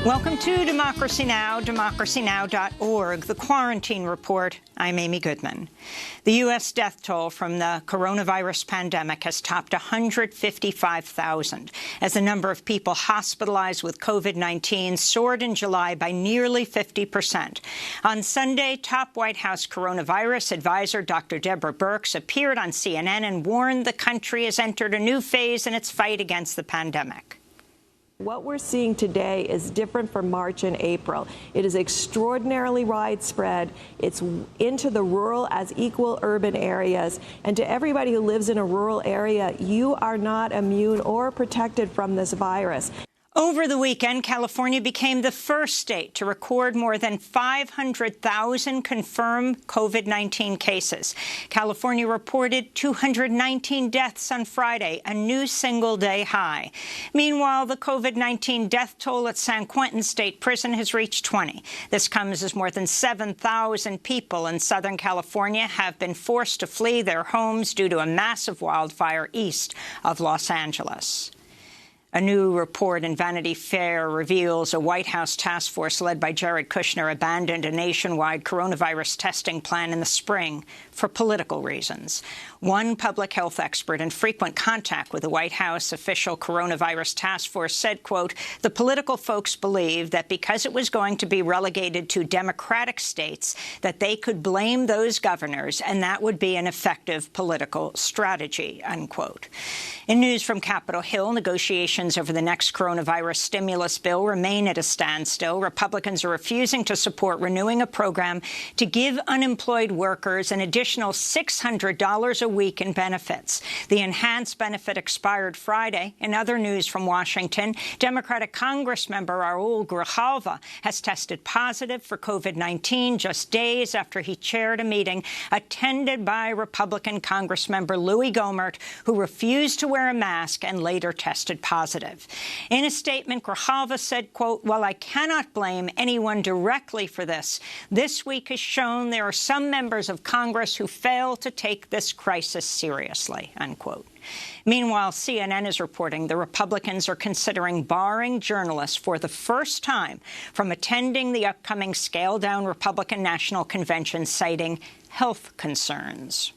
Welcome to Democracy Now!, democracynow.org, the Quarantine Report. I'm Amy Goodman. The U.S. death toll from the coronavirus pandemic has topped 155,000 as the number of people hospitalized with COVID-19 soared in July by nearly 50%. On Sunday, top White House coronavirus advisor Dr. Deborah Birx appeared on CNN and warned the country has entered a new phase in its fight against the pandemic. What we're seeing today is different from March and April. It is extraordinarily widespread. It's into the rural as equal urban areas. And to everybody who lives in a rural area, you are not immune or protected from this virus. Over the weekend, California became the first state to record more than 500,000 confirmed COVID-19 cases. California reported 219 deaths on Friday, a new single-day high. Meanwhile, the COVID-19 death toll at San Quentin State Prison has reached 20. This comes as more than 7,000 people in Southern California have been forced to flee their homes due to a massive wildfire east of Los Angeles. A new report in Vanity Fair reveals a White House task force led by Jared Kushner abandoned a nationwide coronavirus testing plan in the spring for political reasons. One public health expert in frequent contact with the White House official coronavirus task force said, quote, the political folks believed that because it was going to be relegated to Democratic states, that they could blame those governors and that would be an effective political strategy, unquote. In news from Capitol Hill, negotiations over the next coronavirus stimulus bill remain at a standstill. Republicans are refusing to support renewing a program to give unemployed workers an additional $600 a week in benefits. The enhanced benefit expired Friday. In other news from Washington, Democratic Congressmember Raul Grijalva has tested positive for COVID-19 just days after he chaired a meeting attended by Republican Congressmember Louis Gohmert, who refused to wear a mask and later tested positive. In a statement, Grijalva said, quote, while I cannot blame anyone directly for this, this week has shown there are some members of Congress who fail to take this crisis seriously, unquote. Meanwhile, CNN is reporting the Republicans are considering barring journalists for the first time from attending the upcoming scaled-down Republican National Convention, citing health concerns.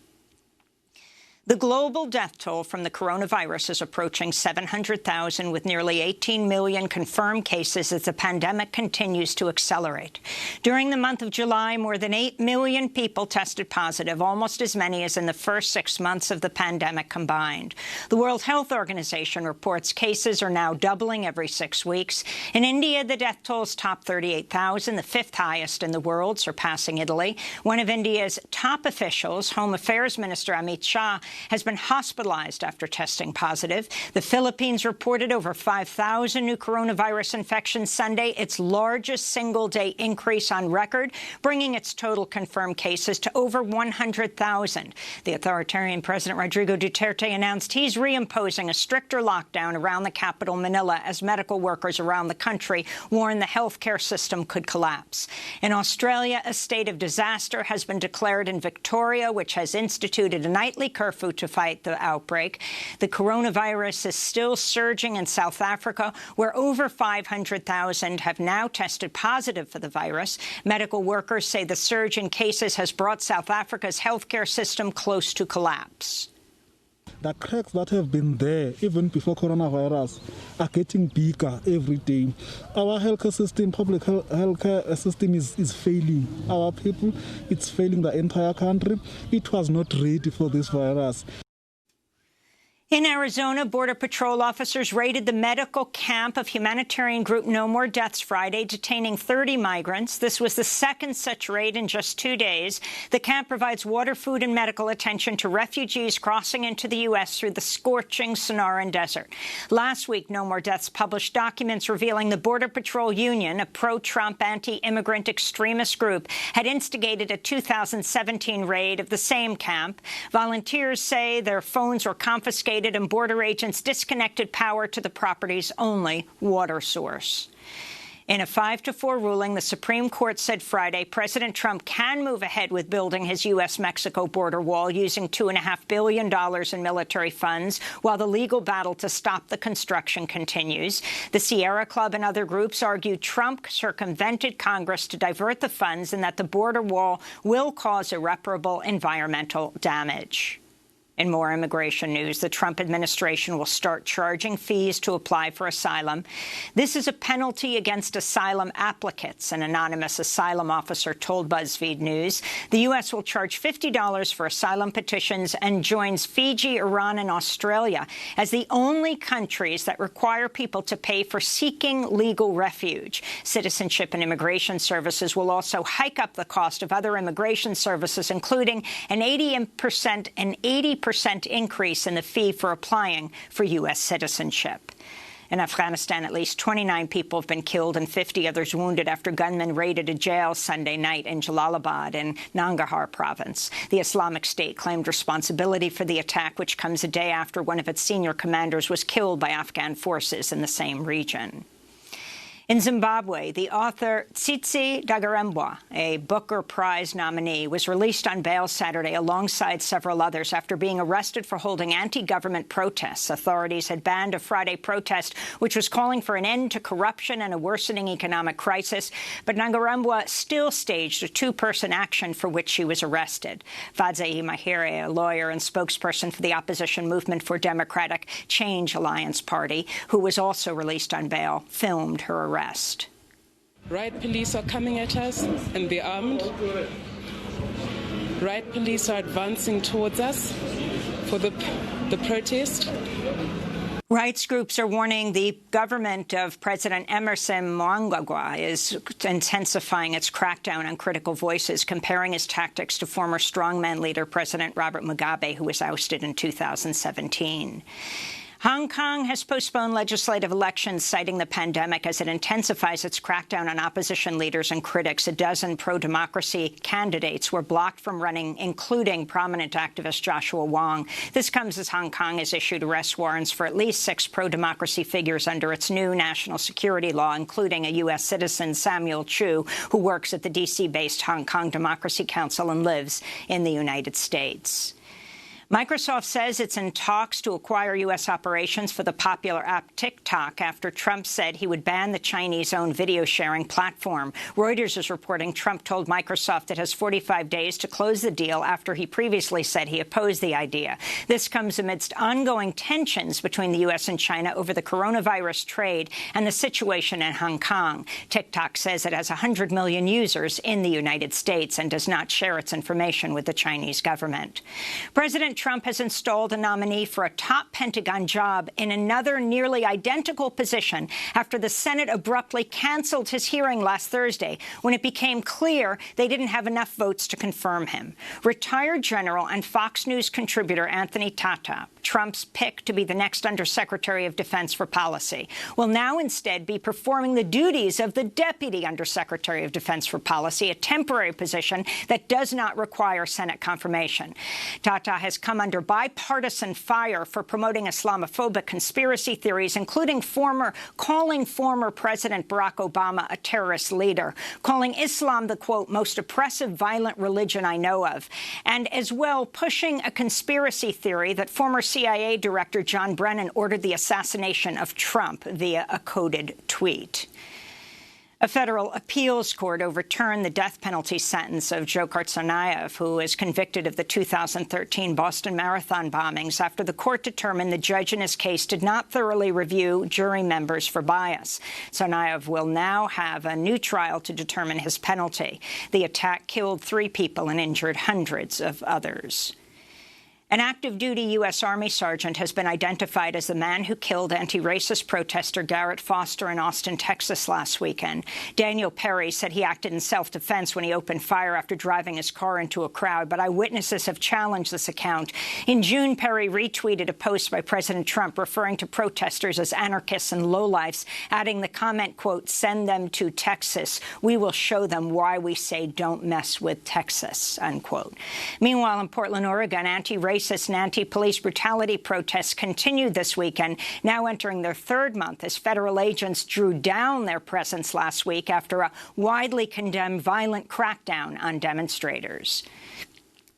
The global death toll from the coronavirus is approaching 700,000, with nearly 18 million confirmed cases as the pandemic continues to accelerate. During the month of July, more than 8 million people tested positive, almost as many as in the first 6 months of the pandemic combined. The World Health Organization reports cases are now doubling every 6 weeks. In India, the death tolls topped 38,000, the fifth highest in the world, surpassing Italy. One of India's top officials, Home Affairs Minister Amit Shah, has been hospitalized after testing positive. The Philippines reported over 5,000 new coronavirus infections Sunday, its largest single-day increase on record, bringing its total confirmed cases to over 100,000. The authoritarian President Rodrigo Duterte announced he's reimposing a stricter lockdown around the capital, Manila, as medical workers around the country warn the healthcare system could collapse. In Australia, a state of disaster has been declared in Victoria, which has instituted a nightly curfew to fight the outbreak. The coronavirus is still surging in South Africa, where over 500,000 have now tested positive for the virus. Medical workers say the surge in cases has brought South Africa's healthcare system close to collapse. The cracks that have been there even before coronavirus are getting bigger every day. Our healthcare system, public healthcare system is failing. Our people, it's failing the entire country. It was not ready for this virus. In Arizona, Border Patrol officers raided the medical camp of humanitarian group No More Deaths Friday, detaining 30 migrants. This was the second such raid in just 2 days. The camp provides water, food, and medical attention to refugees crossing into the U.S. through the scorching Sonoran Desert. Last week, No More Deaths published documents revealing the Border Patrol Union, a pro-Trump, anti-immigrant extremist group, had instigated a 2017 raid of the same camp. Volunteers say their phones were confiscated and border agents disconnected power to the property's only water source. In a 5-4 ruling, the Supreme Court said Friday President Trump can move ahead with building his U.S.-Mexico border wall using $2.5 billion in military funds while the legal battle to stop the construction continues. The Sierra Club and other groups argue Trump circumvented Congress to divert the funds and that the border wall will cause irreparable environmental damage. In more immigration news, the Trump administration will start charging fees to apply for asylum. This is a penalty against asylum applicants, an anonymous asylum officer told BuzzFeed News. The U.S. will charge $50 for asylum petitions and joins Fiji, Iran, and Australia as the only countries that require people to pay for seeking legal refuge. Citizenship and Immigration Services will also hike up the cost of other immigration services, including an 80% increase in the fee for applying for U.S. citizenship. In Afghanistan, at least 29 people have been killed and 50 others wounded after gunmen raided a jail Sunday night in Jalalabad in Nangarhar province. The Islamic State claimed responsibility for the attack, which comes a day after one of its senior commanders was killed by Afghan forces in the same region. In Zimbabwe, the author Tsitsi Dagarembwa, a Booker Prize nominee, was released on bail Saturday alongside several others after being arrested for holding anti-government protests. Authorities had banned a Friday protest which was calling for an end to corruption and a worsening economic crisis, but Dagarembwa still staged a two-person action for which she was arrested. Fadzayi Mahire, a lawyer and spokesperson for the opposition Movement for Democratic Change Alliance Party, who was also released on bail, filmed her arrest. Riot police are coming at us and they're armed. Riot police are advancing towards us for the protest. Rights groups are warning the government of President Emerson Mnangagwa is intensifying its crackdown on critical voices, comparing his tactics to former strongman leader President Robert Mugabe, who was ousted in 2017. Hong Kong has postponed legislative elections, citing the pandemic as it intensifies its crackdown on opposition leaders and critics. A dozen pro-democracy candidates were blocked from running, including prominent activist Joshua Wong. This comes as Hong Kong has issued arrest warrants for at least 6 pro-democracy figures under its new national security law, including a U.S. citizen, Samuel Chu, who works at the D.C.-based Hong Kong Democracy Council and lives in the United States. Microsoft says it's in talks to acquire U.S. operations for the popular app TikTok after Trump said he would ban the Chinese-owned video-sharing platform. Reuters is reporting Trump told Microsoft it has 45 days to close the deal after he previously said he opposed the idea. This comes amidst ongoing tensions between the U.S. and China over the coronavirus trade and the situation in Hong Kong. TikTok says it has 100 million users in the United States and does not share its information with the Chinese government. President Trump has installed a nominee for a top Pentagon job in another nearly identical position after the Senate abruptly canceled his hearing last Thursday when it became clear they didn't have enough votes to confirm him. Retired General and Fox News contributor Anthony Tata, Trump's pick to be the next Undersecretary of Defense for Policy, will now instead be performing the duties of the Deputy Undersecretary of Defense for Policy, a temporary position that does not require Senate confirmation. Tata has come under bipartisan fire for promoting Islamophobic conspiracy theories, including calling former President Barack Obama a terrorist leader, calling Islam the, quote, most oppressive, violent religion I know of, and as well pushing a conspiracy theory that former CIA Director John Brennan ordered the assassination of Trump via a coded tweet. A federal appeals court overturned the death penalty sentence of Dzhokhar Tsarnaevs, who was convicted of the 2013 Boston Marathon bombings after the court determined the judge in his case did not thoroughly review jury members for bias. Tsarnaevs will now have a new trial to determine his penalty. The attack killed 3 people and injured hundreds of others. An active-duty U.S. Army sergeant has been identified as the man who killed anti-racist protester Garrett Foster in Austin, Texas last weekend. Daniel Perry said he acted in self-defense when he opened fire after driving his car into a crowd, but eyewitnesses have challenged this account. In June, Perry retweeted a post by President Trump referring to protesters as anarchists and lowlifes, adding the comment, quote, send them to Texas. We will show them why we say don't mess with Texas, unquote. Meanwhile, in Portland, Oregon, anti-racist anti-racist and anti-police brutality protests continued this weekend, now entering their third month as federal agents drew down their presence last week after a widely condemned violent crackdown on demonstrators.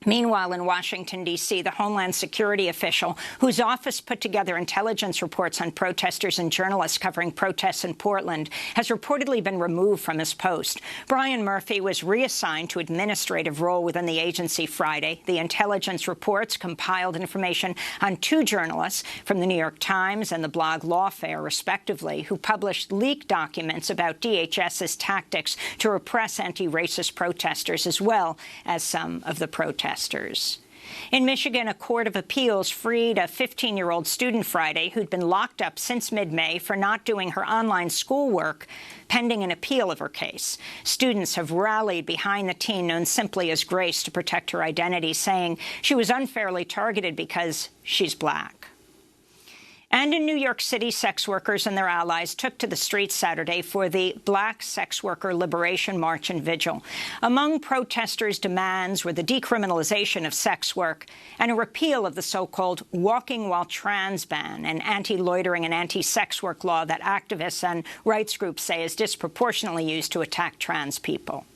Meanwhile, in Washington, D.C., the Homeland Security official, whose office put together intelligence reports on protesters and journalists covering protests in Portland, has reportedly been removed from his post. Brian Murphy was reassigned to administrative role within the agency Friday. The intelligence reports compiled information on two journalists from the New York Times and the blog Lawfare, respectively, who published leaked documents about DHS's tactics to repress anti-racist protesters, as well as some of the protesters. In Michigan, a court of appeals freed a 15-year-old student Friday who'd been locked up since mid-May for not doing her online schoolwork, pending an appeal of her case. Students have rallied behind the teen known simply as Grace to protect her identity, saying she was unfairly targeted because she's black. And in New York City, sex workers and their allies took to the streets Saturday for the Black Sex Worker Liberation March and Vigil. Among protesters' demands were the decriminalization of sex work and a repeal of the so-called walking while trans ban, an anti-loitering and anti-sex work law that activists and rights groups say is disproportionately used to attack trans people.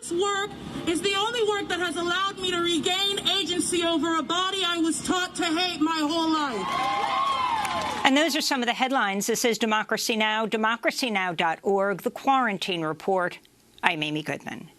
This work is the only work that has allowed me to regain agency over a body I was taught to hate my whole life. And those are some of the headlines. This is Democracy Now!, democracynow.org, The Quarantine Report. I'm Amy Goodman.